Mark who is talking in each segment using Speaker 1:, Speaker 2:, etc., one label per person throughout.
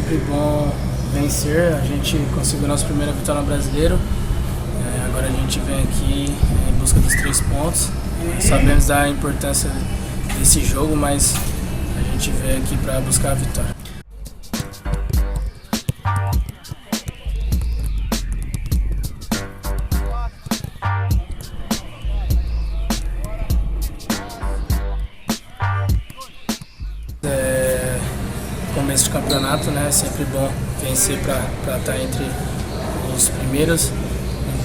Speaker 1: sempre bom vencer. A gente conseguiu nossa primeira vitória no Brasileiro. Agora a gente vem aqui em busca dos 3 pontos. Sabemos da importância desse jogo, mas a gente veio aqui para buscar a vitória. Começo de campeonato, né? É sempre bom vencer para estar entre os primeiros.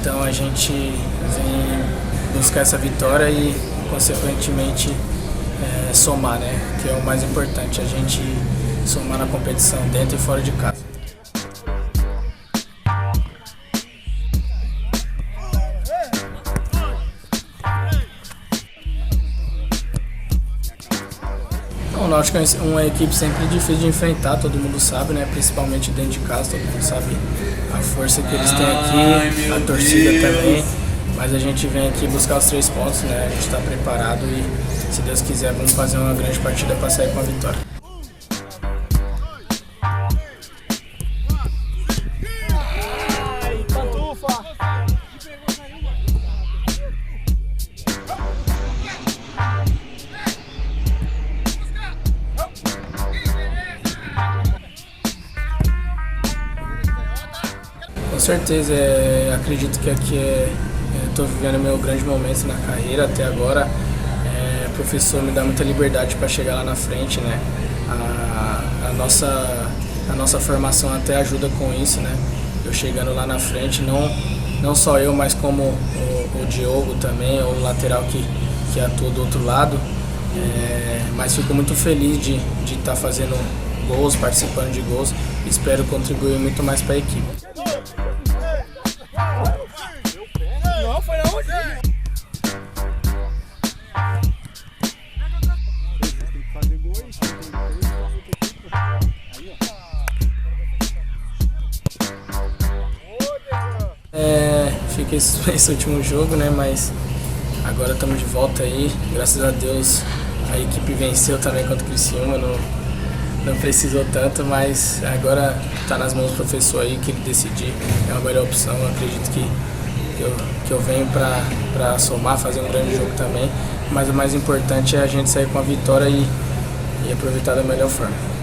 Speaker 1: Então a gente vem buscar essa vitória e, consequentemente, somar, né? Que é o mais importante, a gente somar na competição dentro e fora de casa. O Náutico é uma equipe sempre difícil de enfrentar, todo mundo sabe, né? Principalmente dentro de casa, todo mundo sabe a força que eles têm aqui, a torcida também. Mas a gente vem aqui buscar os 3 pontos, né? A gente está preparado e, se Deus quiser, vamos fazer uma grande partida para sair com a vitória. Com certeza, acredito que aqui estou vivendo meu grande momento na carreira até agora. O professor me dá muita liberdade para chegar lá na frente, né? A nossa formação até ajuda com isso, né? Eu chegando lá na frente, não só eu, mas como o Diogo também, o lateral que atua do outro lado. Mas fico muito feliz de estar fazendo gols, participando de gols. Espero contribuir muito mais para a equipe. Fiquei esse último jogo, né? Mas agora estamos de volta aí. Graças a Deus a equipe venceu também contra o Criciúma. Não precisou tanto, mas agora está nas mãos do professor aí, que ele decidir é uma melhor opção. Eu acredito que eu venho para somar, fazer um grande jogo também. Mas o mais importante é a gente sair com a vitória e aproveitar da melhor forma.